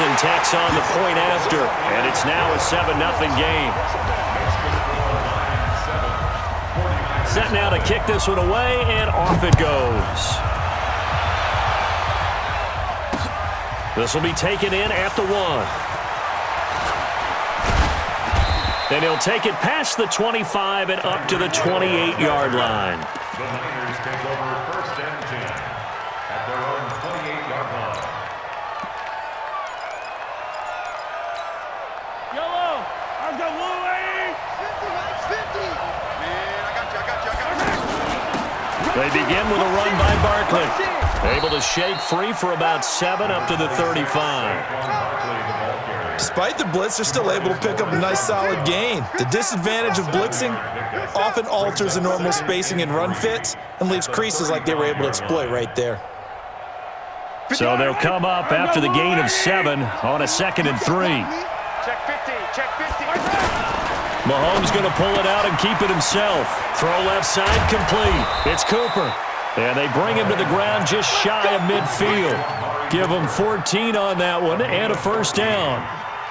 Wilson tacks on the point after, and it's now a 7-0 game. Set now to kick this one away, and off it goes. This will be taken in at the 1. Then he'll take it past the 25 and up to the 28-yard line. The Niners take over 1st and 10 at their own 28-yard line. Yellow, I've got Louie. 50. Man, I got you. They begin with a run by Barkley. Able to shake free for about 7 up to the 35. Despite the blitz, they're still able to pick up a nice solid gain. The disadvantage of blitzing often alters the normal spacing and run fits and leaves creases like they were able to exploit right there. So they'll come up after the gain of 7 on a 2nd and 3. Check 50. Mahomes going to pull it out and keep it himself. Throw left side complete. It's Cooper. And they bring him to the ground just shy of midfield. Give him 14 on that one and a 1st down.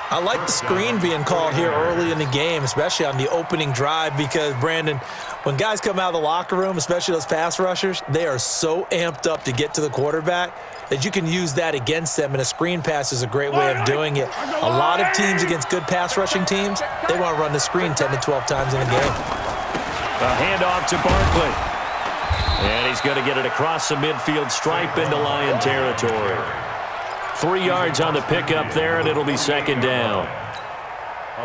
I like the screen being called here early in the game, especially on the opening drive, because, Brandon, when guys come out of the locker room, especially those pass rushers, they are so amped up to get to the quarterback that you can use that against them, and a screen pass is a great way of doing it. A lot of teams against good pass rushing teams, they want to run the screen 10 to 12 times in a game. A handoff to Barkley. And he's going to get it across the midfield stripe into Lion territory. 3 yards on the pickup there, and it'll be 2nd down.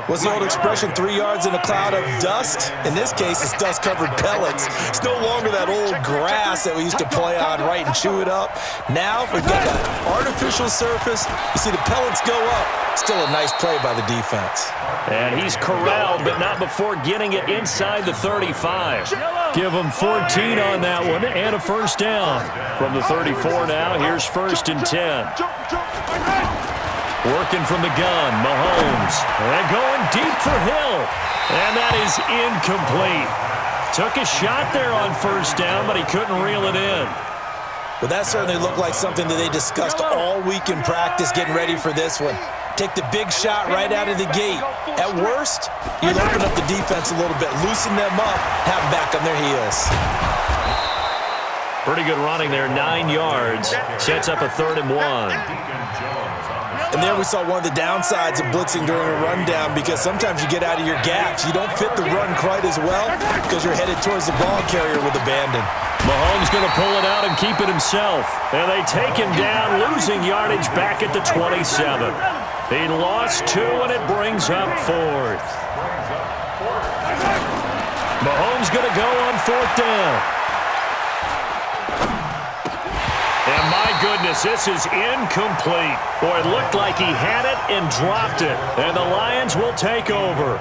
What's the old expression, 3 yards in a cloud of dust? In this case, it's dust-covered pellets. It's no longer that old grass that we used to play on, right, and chew it up. Now, we've got that artificial surface. You see the pellets go up. Still a nice play by the defense. And he's corralled, but not before getting it inside the 35. Give him 14 on that one and a 1st down. From the 34 now, here's 1st and 10. Working from the gun, Mahomes. And going deep for Hill. And that is incomplete. Took a shot there on 1st down, but he couldn't reel it in. Well, that certainly looked like something that they discussed all week in practice getting ready for this one. Take the big shot right out of the gate. At worst, you'll open up the defense a little bit, loosen them up, have them back on their heels. Pretty good running there, 9 yards. Sets up a 3rd and 1. And there we saw one of the downsides of blitzing during a rundown, because sometimes you get out of your gaps. You don't fit the run quite as well because you're headed towards the ball carrier with abandon. Mahomes going to pull it out and keep it himself. And they take him down, losing yardage back at the 27. He lost 2, and it brings up 4th. Mahomes going to go on 4th down. And my goodness, this is incomplete. Boy, it looked like he had it and dropped it. And the Lions will take over.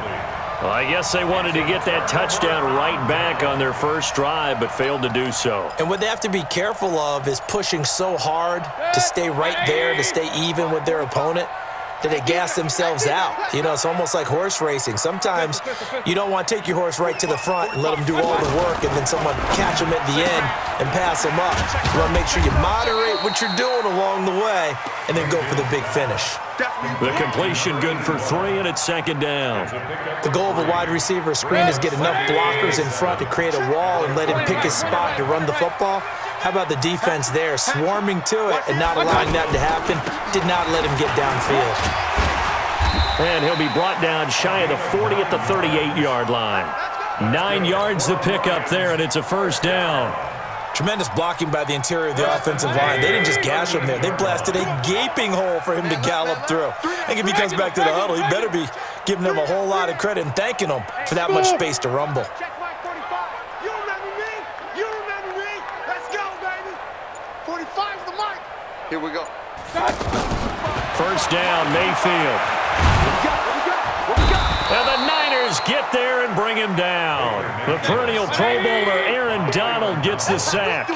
Well, I guess they wanted to get that touchdown right back on their first drive, but failed to do so. And what they have to be careful of is pushing so hard to stay right there, to stay even with their opponent, that they gas themselves out. You know, it's almost like horse racing. Sometimes you don't want to take your horse right to the front and let them do all the work and then someone catch them at the end and pass them up. You want to make sure you moderate what you're doing along the way and then go for the big finish. The completion good for 3, and it's 2nd down. The goal of a wide receiver screen is get enough blockers in front to create a wall and let him pick his spot to run the football. How about the defense there, swarming to it and not allowing that to happen? Did not let him get downfield. And he'll be brought down shy of the 40 at the 38-yard line. 9 yards to pick up there, and it's a 1st down. Tremendous blocking by the interior of the offensive line. They didn't just gash him there. They blasted a gaping hole for him to gallop through. I think if he comes back to the huddle, he better be giving them a whole lot of credit and thanking them for that much space to rumble. You remember me? You remember me? Let's go, baby. 45's the mic. Here we go. 1st down, Mayfield. And the Niners get there and bring him down. The perennial Pro Bowler Aaron Donald gets the sack.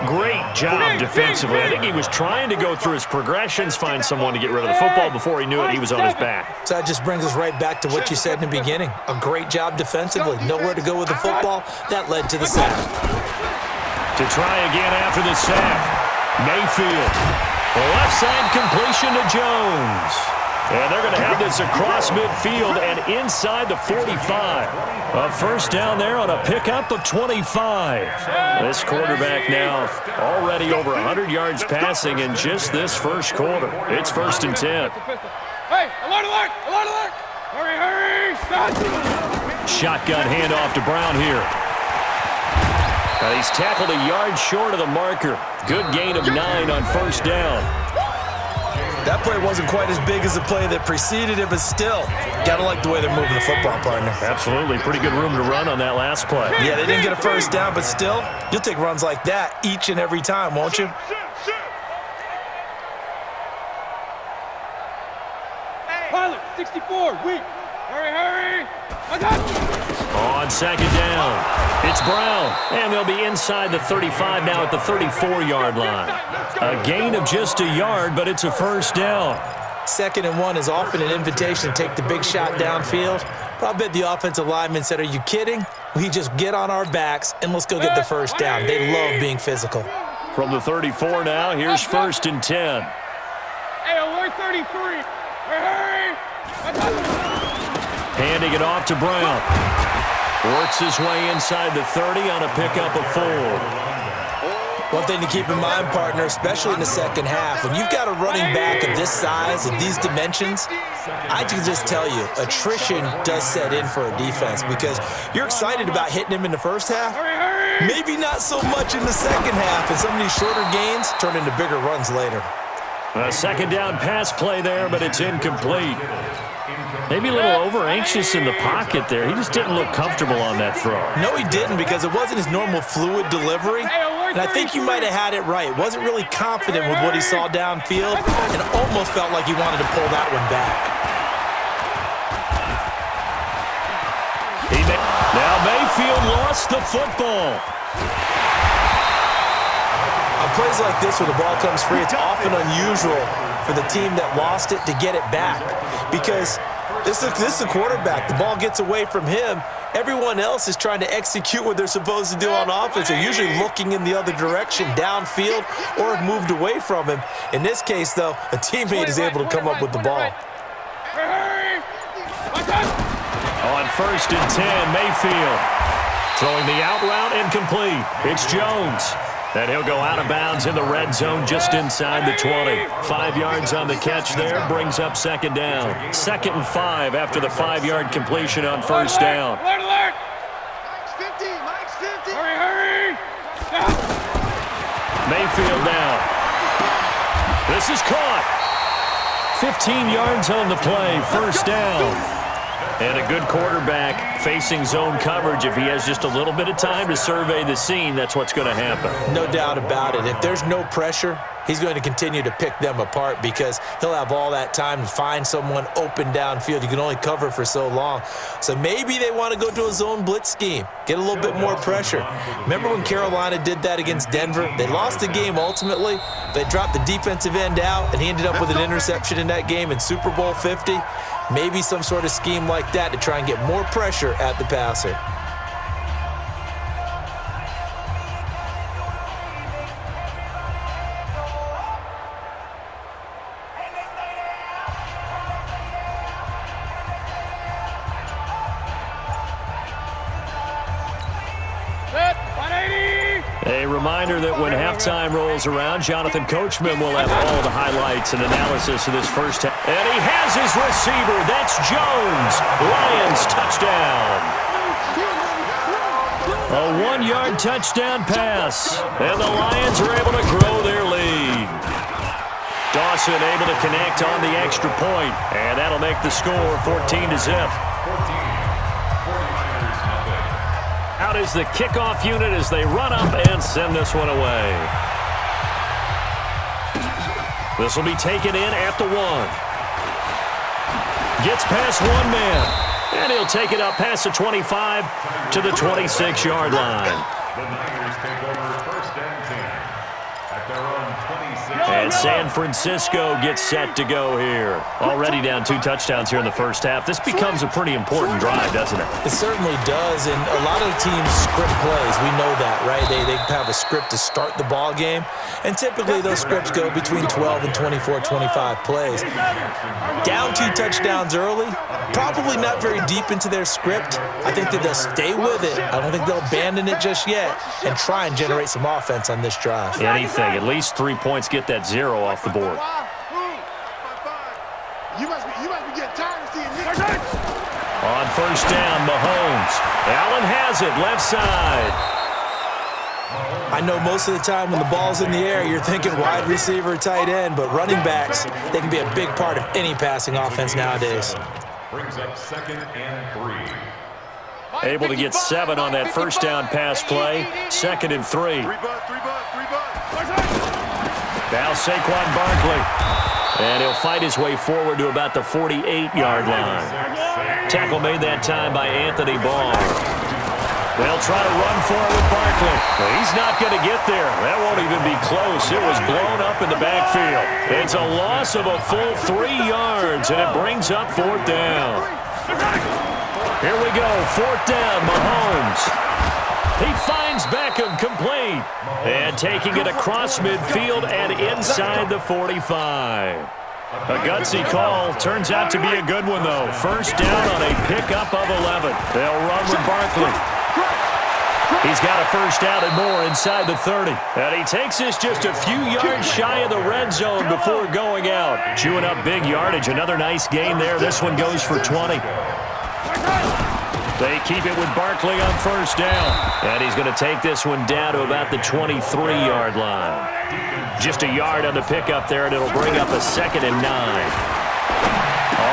Great job defensively. I think he was trying to go through his progressions, find someone to get rid of the football. Before he knew it, he was on his back. So that just brings us right back to what you said in the beginning. A great job defensively. Nowhere to go with the football. That led to the sack. To try again after the sack. Mayfield. Left side completion to Jones. And they're going to have this across midfield and inside the 45. A first down there on a pickup of 25. This quarterback now already over 100 yards passing in just this first quarter. It's 1st and 10. Hey, alert, alert, alert, alert. Hurry, hurry. Shotgun handoff to Brown here. He's tackled a yard short of the marker. Good gain of 9 on first down. That play wasn't quite as big as the play that preceded it, but still, got to like the way they're moving the football, partner. Absolutely. Pretty good room to run on that last play. Yeah, they didn't get a first down, but still, you'll take runs like that each and every time, won't you? Pilot, 64, weak. Hurry, hurry. I got you. On second down, it's Brown, and they'll be inside the 35 now at the 34-yard line. A gain of just a yard, but it's a first down. 2nd and 1 is often an invitation to take the big shot downfield. But I bet the offensive linemen said, are you kidding? We just get on our backs and let's go get the first down. They love being physical. From the 34 now, here's 1st and 10. Hey, alert 33. Hurry, hurry. Handing it off to Brown. Works his way inside the 30 on a pickup of 4. One thing to keep in mind, partner, especially in the second half, when you've got a running back of this size and these dimensions, I can just tell you, attrition does set in for a defense because you're excited about hitting him in the first half. Maybe not so much in the second half, and some of these shorter gains turn into bigger runs later. A second down pass play there, but it's incomplete. Maybe a little over-anxious in the pocket there. He just didn't look comfortable on that throw. No, he didn't because it wasn't his normal fluid delivery. And I think you might have had it right. Wasn't really confident with what he saw downfield and almost felt like he wanted to pull that one back. Now Mayfield lost the football. On plays like this where the ball comes free, it's often unusual for the team that lost it to get it back because this is a quarterback. The ball gets away from him. Everyone else is trying to execute what they're supposed to do on offense. They're usually looking in the other direction, downfield, or have moved away from him. In this case, though, a teammate is able to come up with the ball. On 1st and 10, Mayfield throwing the out route incomplete. It's Jones. And he'll go out of bounds in the red zone just inside the 20. 5 yards on the catch there, brings up second down. 2nd and 5 after the 5-yard completion on first down. Alert, alert. Mike's 50, Mike's 50. Hurry, hurry. Mayfield down. This is caught. 15 yards on the play, first down. And a good quarterback facing zone coverage. If he has just a little bit of time to survey the scene, that's what's going to happen. No doubt about it. If there's no pressure, he's going to continue to pick them apart because he'll have all that time to find someone open downfield. You can only cover for so long. So maybe they want to go to a zone blitz scheme, get a little bit more pressure. Remember when Carolina did that against Denver? They lost the game ultimately. They dropped the defensive end out, and he ended up with an interception in that game in Super Bowl 50. Maybe some sort of scheme like that to try and get more pressure at the passer. A reminder that when halftime rolls around, Jonathan Coachman will have all the highlights and analysis of this first half. And he has his receiver. That's Jones. Lions touchdown. A 1-yard touchdown pass. And the Lions are able to grow their lead. Dawson able to connect on the extra point. And that'll make the score 14-0. Out is the kickoff unit as they run up and send this one away. This will be taken in at the 1. Gets past one man. And he'll take it up past the 25 to the 26-yard line. The Niners take over 1st and 10 at their own 26. And San Francisco gets set to go here. Already down 2 touchdowns here in the first half. This becomes a pretty important drive, doesn't it? It certainly does, and a lot of teams script plays. We know that, right? They have a script to start the ball game, and typically those scripts go between 12 and 24, 25 plays. Down 2 touchdowns early, probably not very deep into their script. I think that they'll stay with it. I don't think they'll abandon it just yet and try and generate some offense on this drive. Anything, at least 3 points, get that 0 off the board. You must be getting tired of seeing me. On first down, Mahomes. Allen has it, left side. I know most of the time when the ball's in the air, you're thinking wide receiver, tight end, but running backs, they can be a big part of any passing offense nowadays. Brings up 2nd and 3. Able to get 7 on that first down pass play. 2nd and 3. Now Saquon Barkley. And he'll fight his way forward to about the 48-yard line. Tackle made that time by Anthony Barr. They'll try to run for it with Barkley. He's not going to get there. That won't even be close. It was blown up in the backfield. It's a loss of a full 3 yards, and it brings up 4th down. Here we go, 4th down, Mahomes. He finds Beckham complete. And taking it across midfield and inside the 45. A gutsy call. Turns out to be a good one, though. First down on a pickup of 11. They'll run with Barkley. He's got a first down and more inside the 30. And he takes this just a few yards shy of the red zone before going out. Chewing up big yardage. Another nice gain there. This one goes for 20. They keep it with Barkley on first down. And he's going to take this one down to about the 23-yard line. Just a yard on the pickup there, and it'll bring up a 2nd and 9.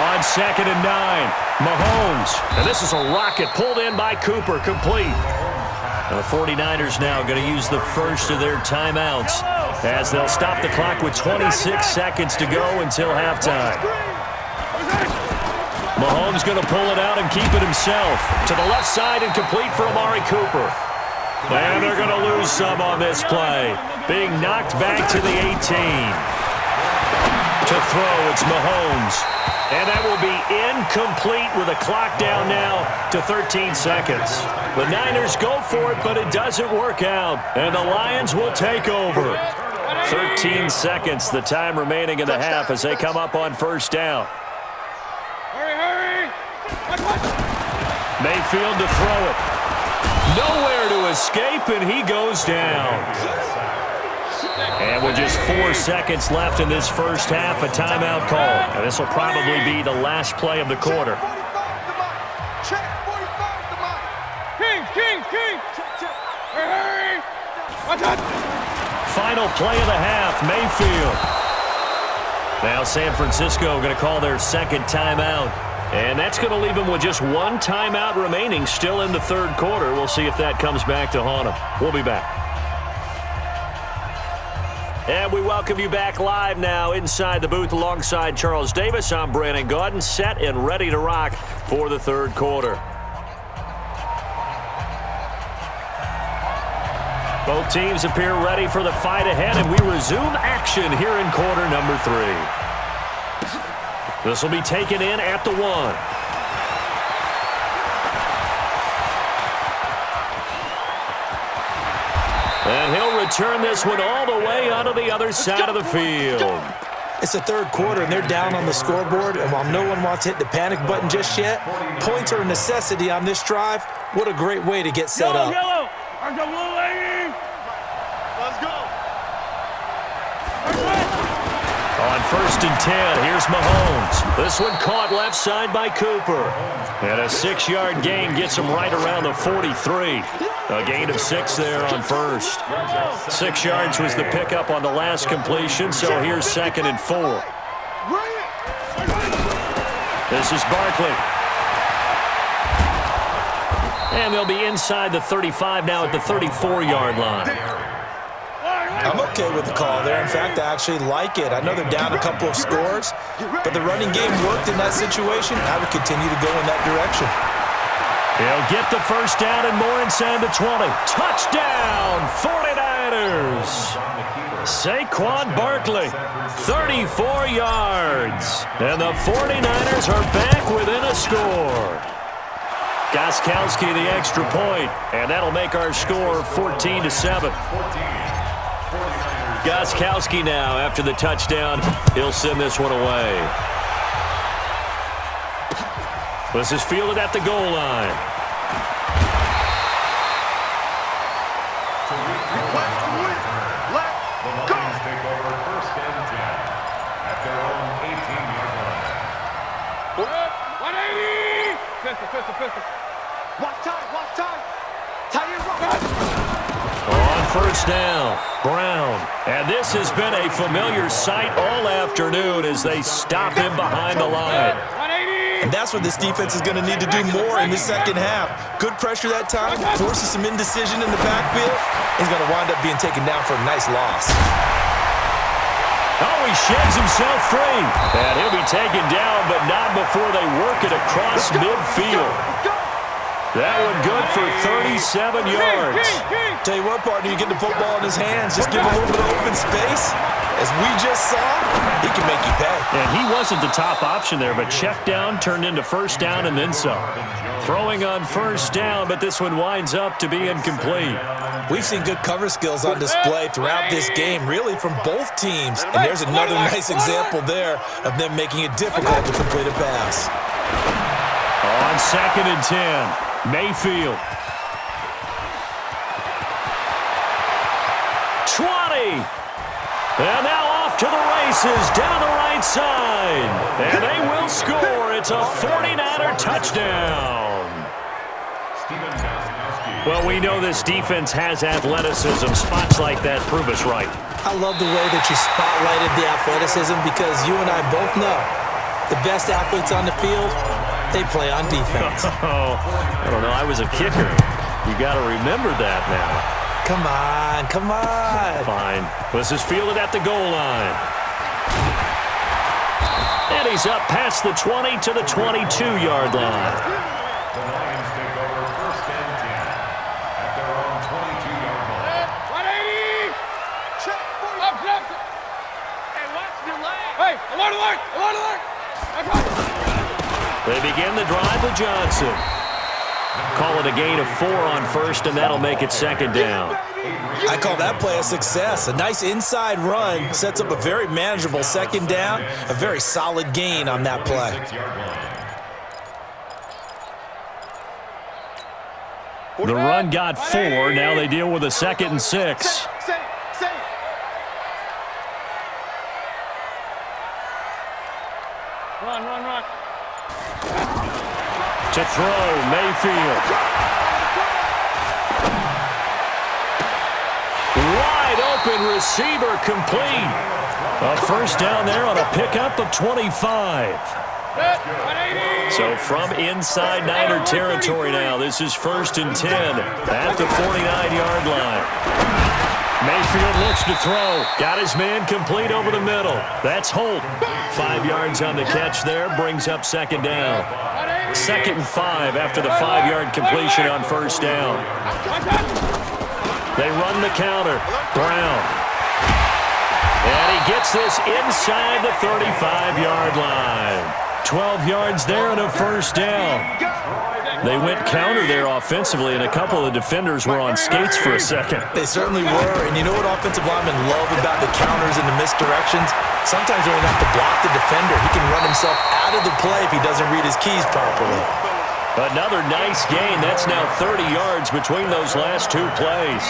On 2nd and 9, Mahomes. And this is a rocket pulled in by Cooper, complete. And the 49ers now going to use the first of their timeouts as they'll stop the clock with 26 seconds to go until halftime. Mahomes going to pull it out and keep it himself. To the left side and complete for Amari Cooper. And they're going to lose some on this play. Being knocked back to the 18. To throw, it's Mahomes. And that will be incomplete with a clock down now to 13 seconds. The Niners go for it, but it doesn't work out. And the Lions will take over. 13 seconds, the time remaining in the half as they come up on first down. Mayfield to throw it. Nowhere to escape, and he goes down. And with just 4 seconds left in this first half, a timeout call. And this will probably be the last play of the quarter. Final play of the half, Mayfield. Now San Francisco going to call their 2nd timeout. And that's going to leave them with just 1 timeout remaining still in the 3rd quarter. We'll see if that comes back to haunt them. We'll be back. And we welcome you back live now inside the booth alongside Charles Davis. I'm Brandon Gaudin, set and ready to rock for the 3rd quarter. Both teams appear ready for the fight ahead, and we resume action here in quarter number 3. This will be taken in at the 1. And he'll return this one all the way onto the other side of the field. It's the 3rd quarter, and they're down on the scoreboard. And while no one wants to hit the panic button just yet, points are a necessity on this drive. What a great way to get set up. Yellow. Let's go. On 1st and 10, here's Mahomes. This one caught left side by Cooper. And a 6-yard gain gets him right around the 43. A gain of 6 there on first. 6 yards was the pickup on the last completion, so here's 2nd and 4. This is Barkley. And they'll be inside the 35 now at the 34-yard line. I'm okay with the call there. In fact, I actually like it. I know they're down a couple of scores, but the running game worked in that situation. I would continue to go in that direction. He'll get the first down and more inside the 20. Touchdown, 49ers! Saquon Barkley, 34 yards. And the 49ers are back within a score. Gostkowski the extra point, and that'll make our score 14-7. Gostkowski now after the touchdown. He'll send this one away. This is fielded at the goal line. On first down, Brown. And this has been a familiar sight all afternoon as they stop him behind the line. And that's what this defense is going to need to do more in the second half. Good pressure that time, forces some indecision in the backfield. He's going to wind up being taken down for a nice loss. Oh, he sheds himself free. And he'll be taken down, but not before they work it across midfield. That one good for 37 yards. Tell you what, partner, you get the football in his hands, just give him a little bit of open space. As we just saw, he can make you pay. And he wasn't the top option there, but check down turned into first down and then some. Throwing on first down, but this one winds up to be incomplete. We've seen good cover skills on display throughout this game, really from both teams. And there's another nice example there of them making it difficult to complete a pass. On 2nd and 10. Mayfield. 20. And now off to the races down the right side. And they will score. It's a 49er touchdown. Well, we know this defense has athleticism. Spots like that prove us right. I love the way that you spotlighted the athleticism because you and I both know the best athletes on the field, they play on defense. Oh, I don't know. I was a kicker. You got to remember that now. Come on, come on. Fine. This is fielded at the goal line. And he's up past the 20 to the 22-yard line. The Lions take over 1st and 10 at their own 22-yard line. 180! Check for you. Up. Hey, watch your leg. Hey, alert, alert, alert, alert. They begin the drive with Johnson. Call it a gain of 4 on first, and that'll make it 2nd down. I call that play a success. A nice inside run sets up a very manageable 2nd down, a very solid gain on that play. The run got 4. Now they deal with a 2nd and 6. Run. To throw, Mayfield. Wide open receiver complete. A first down there on a pickup of 25. So from inside Niner territory now, this is 1st and 10 at the 49-yard line. Mayfield looks to throw. Got his man complete over the middle. That's Holt. 5 yards on the catch there, brings up 2nd down. 2nd and 5 after the 5-yard completion on first down. They run the counter. Brown. And he gets this inside the 35-yard line. 12 yards there and a first down. They went counter there offensively, and a couple of defenders were on skates for a second. They certainly were, and you know what offensive linemen love about the counters and the misdirections? Sometimes you don't have to block the defender. He can run himself out of the play if he doesn't read his keys properly. Another nice gain. That's now 30 yards between those last 2 plays.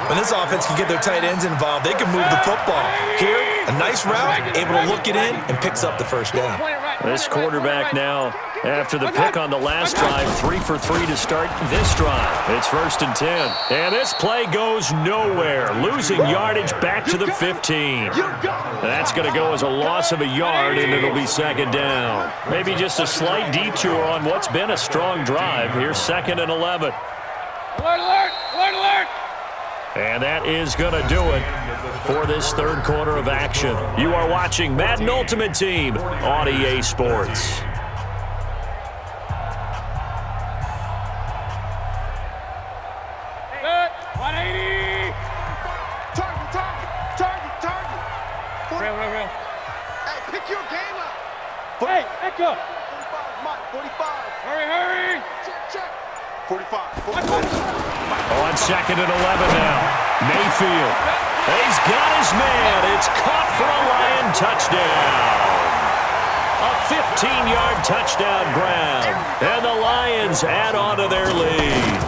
When this offense can get their tight ends involved, they can move the football. Here, a nice route, able to look it in, and picks up the first down. This quarterback now, after the pick on the last drive, 3 for 3 to start this drive. It's 1st and 10. And this play goes nowhere, losing yardage back to the 15. That's going to go as a loss of a yard, and it'll be 2nd down. Maybe just a slight detour on what's been a strong drive. Here's 2nd and 11. Alert! And that is going to do it for this 3rd quarter of action. You are watching Madden Ultimate Team on EA Sports. Hey, 180! Target! Real. Hey, pick your game up. Hey, echo. 45, Mike, 45. Hurry. Check. 45. On second and 11 now. Mayfield. He's got his man. It's caught for a Lion touchdown. A 15-yard touchdown grab. And the Lions add on to their lead.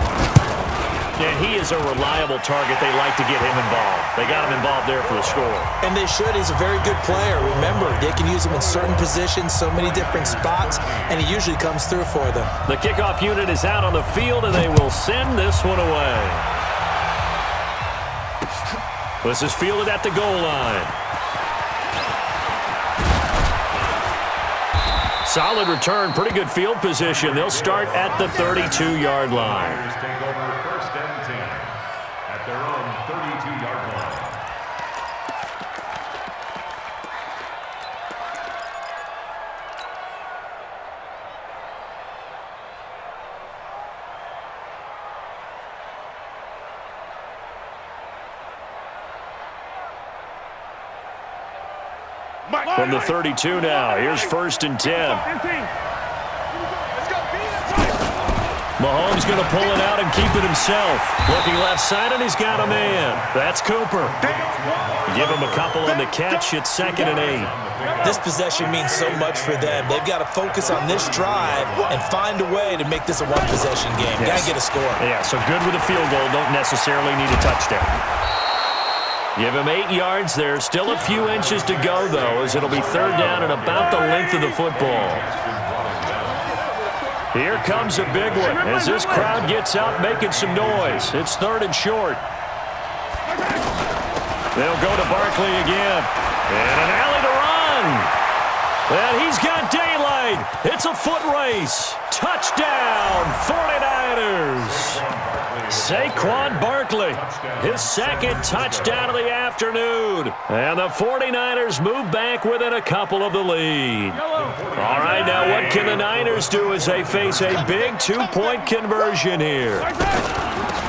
And he is a reliable target. They like to get him involved. They got him involved there for the score. And they should. He's a very good player. Remember, they can use him in certain positions, so many different spots, and he usually comes through for them. The kickoff unit is out on the field, and they will send this one away. This is fielded at the goal line. Solid return, pretty good field position. They'll start at the 32-yard line. Take over first and 10 at their own 32-yard line. From the 32 now, here's first and 10. Mahomes going to pull it out and keep it himself. Looking left side, and he's got a man. That's Cooper. Give him a couple on the catch. It's second and 8. This possession means so much for them. They've got to focus on this drive and find a way to make this a one-possession game. Yes. Got to get a score. Yeah, so good with a field goal. Don't necessarily need a touchdown. Give him 8 yards there. Still a few inches to go, though, as it'll be third down and about the length of the football. Here comes a big one as this crowd gets out making some noise. It's third and short. They'll go to Barkley again. And an alley to run. And he's got daylight. It's a foot race. Touchdown, 49ers. Saquon Barkley, his second touchdown of the afternoon. And the 49ers move back within a couple of the lead. All right, now what can the Niners do as they face a big two-point conversion here?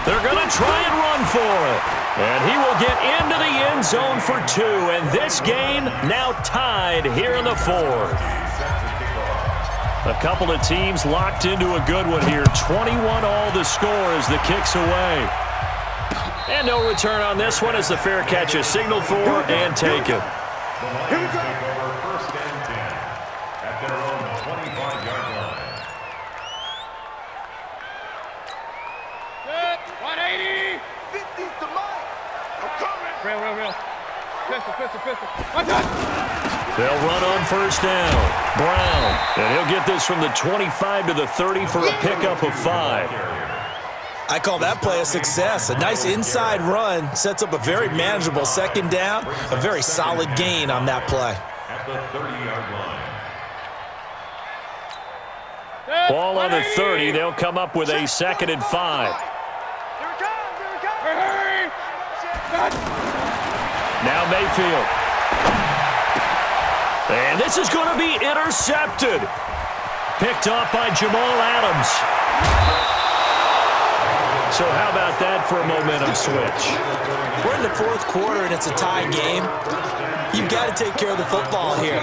They're going to try and run for it. And he will get into the end zone for 2. And this game now tied here in the fourth. A couple of teams locked into a good one here. 21 all the score as the kick's away. And no return on this one as the fair catch is signaled for and taken. Here we go. First and 10 at their own 25-yard line. Good. 180. 50 to Mike. I'm coming. Real. Pistol. Watch out. They'll run on first down. Brown. And he'll get this from the 25 to the 30 for a pickup of 5. I call that play a success. A nice inside run sets up a very manageable second down. A very solid gain on that play. At the 30-yard line. Ball on the 30. They'll come up with a second and 5. Here it comes. Hurry. Now Mayfield. And this is going to be intercepted. Picked off by Jamal Adams. So how about that for a momentum switch? We're in the fourth quarter, and it's a tie game. You've got to take care of the football here.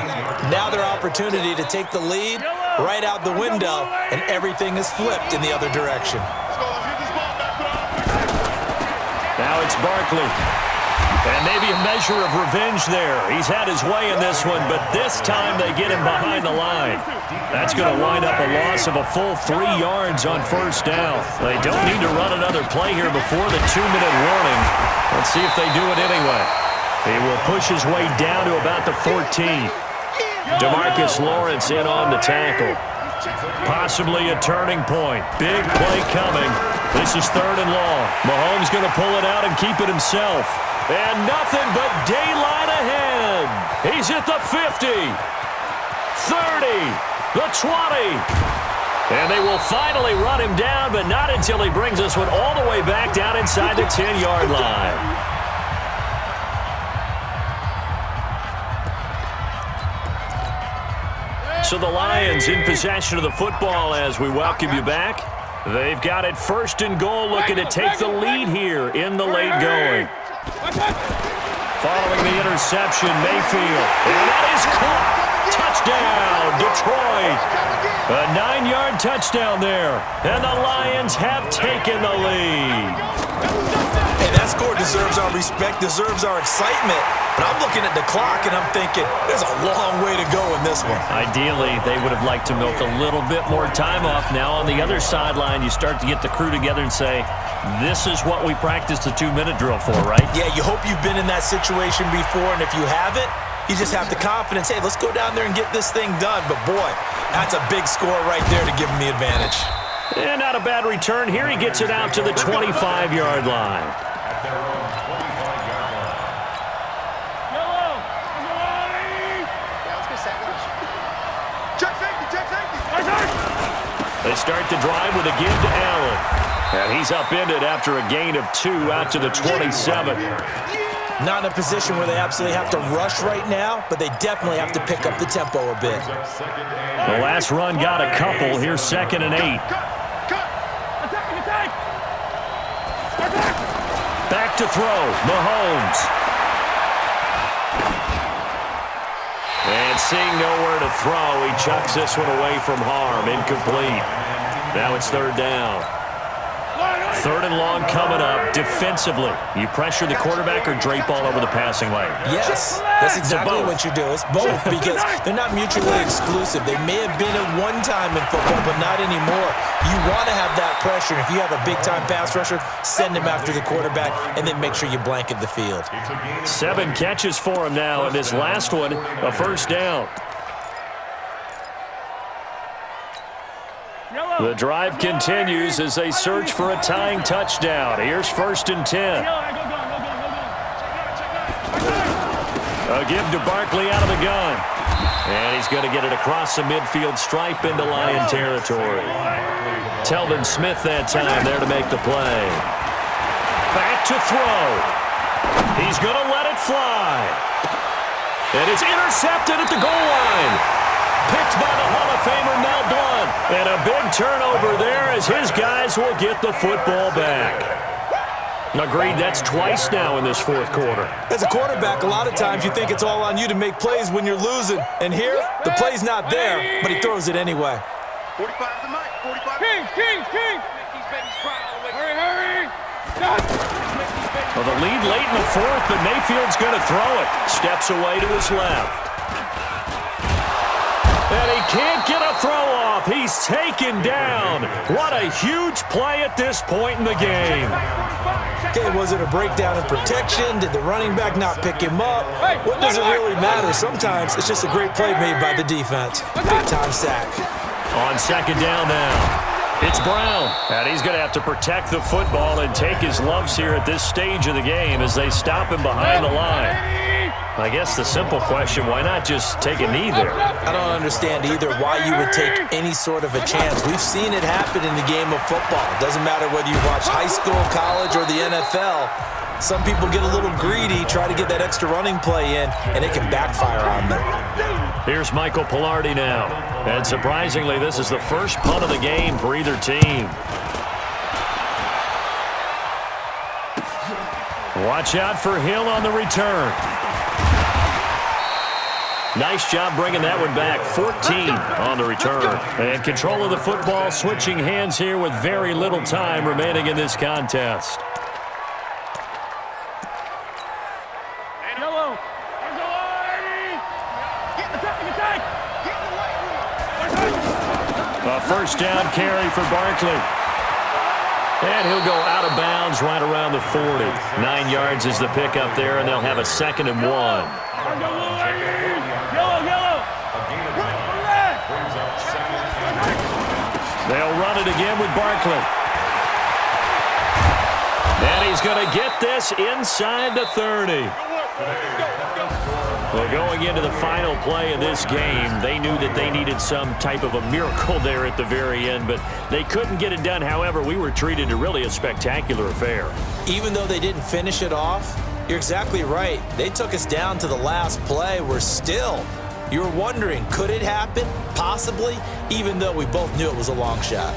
Now their opportunity to take the lead right out the window, and everything is flipped in the other direction. Now it's Barkley. And maybe a measure of revenge there. He's had his way in this one, but this time they get him behind the line. That's going to wind up a loss of a full 3 yards on first down. They don't need to run another play here before the 2-minute warning. Let's see if they do it anyway. He will push his way down to about the 14. DeMarcus Lawrence in on the tackle. Possibly a turning point. Big play coming. This is third and long. Mahomes going to pull it out and keep it himself. And nothing but daylight ahead. He's at the 50, 30, the 20. And they will finally run him down, but not until he brings this one all the way back down inside the 10-yard line. So the Lions in possession of the football as we welcome you back. They've got it first and goal, looking to take the lead here in the late going. Following the interception, Mayfield. And that is caught. Touchdown, Detroit. A 9-yard touchdown there. And the Lions have taken the lead. Hey, that score deserves our respect, deserves our excitement. But I'm looking at the clock, and I'm thinking, there's a long way to go in this one. Ideally, they would have liked to milk a little bit more time off. Now on the other sideline, you start to get the crew together and say, this is what we practiced the 2-minute drill for, right? Yeah, you hope you've been in that situation before, and if you haven't, you just have the confidence, hey, let's go down there and get this thing done. But, boy, that's a big score right there to give them the advantage. And not a bad return. Here he gets it out to the 25-yard line. At their own 25-yard line. Check safety, check safety. They start the drive with a give to Allen. And he's upended after a gain of 2 out to the 27. Not in a position where they absolutely have to rush right now, but they definitely have to pick up the tempo a bit. The last run got a couple. Here's 2nd and 8. Back to throw. Mahomes. And seeing nowhere to throw, he chucks this one away from harm. Incomplete. Now it's 3rd down. 3rd and long coming up. Defensively, you pressure the quarterback or drape all over the passing lane? Yes, that's exactly what you do. It's both because they're not mutually exclusive. They may have been at one time in football, but not anymore. You want to have that pressure. If you have a big-time pass rusher, send him after the quarterback, and then make sure you blanket the field. 7 catches for him now, and this last one, a 1st down. The drive continues as they search for a tying touchdown. Here's 1st and 10. A give to Barkley out of the gun. And he's going to get it across the midfield stripe into Lion territory. Telvin Smith that time there to make the play. Back to throw. He's going to let it fly. And it's intercepted at the goal line. Picked by the Hall of Famer Mel Blount. And a big turnover there as his guys will get the football back. Agreed, that's twice now in this 4th quarter. As a quarterback, a lot of times you think it's all on you to make plays when you're losing. And here, the play's not there, but he throws it anyway. 45's the mic, 45. King. Hurry. Well, the lead late in the 4th, but Mayfield's going to throw it. Steps away to his left. And he can't get a throw off. He's taken down. What a huge play at this point in the game. Okay, was it a breakdown in protection? Did the running back not pick him up? What does it really matter? Sometimes it's just a great play made by the defense. Big-time sack. On 2nd down now. It's Brown. And he's going to have to protect the football and take his lumps here at this stage of the game as they stop him behind the line. I guess the simple question, why not just take a knee there? I don't understand either why you would take any sort of a chance. We've seen it happen in the game of football. It doesn't matter whether you watch high school, college, or the NFL. Some people get a little greedy, try to get that extra running play in, and it can backfire on them. Here's Michael Pilardi now. And surprisingly, this is the first punt of the game for either team. Watch out for Hill on the return. Nice job bringing that one back. 14 on the return. And control of the football, switching hands here with very little time remaining in this contest. A 1st down carry for Barkley. And he'll go out of bounds right around the 40. 9 yards is the pickup there, and they'll have a 2nd and 1. They'll run it again with Barkley. And he's going to get this inside the 30. Well, going into the final play of this game, they knew that they needed some type of a miracle there at the very end, but they couldn't get it done. However, we were treated to really a spectacular affair. Even though they didn't finish it off, you're exactly right. They took us down to the last play. We're still, you're wondering, could it happen? Possibly, even though we both knew it was a long shot.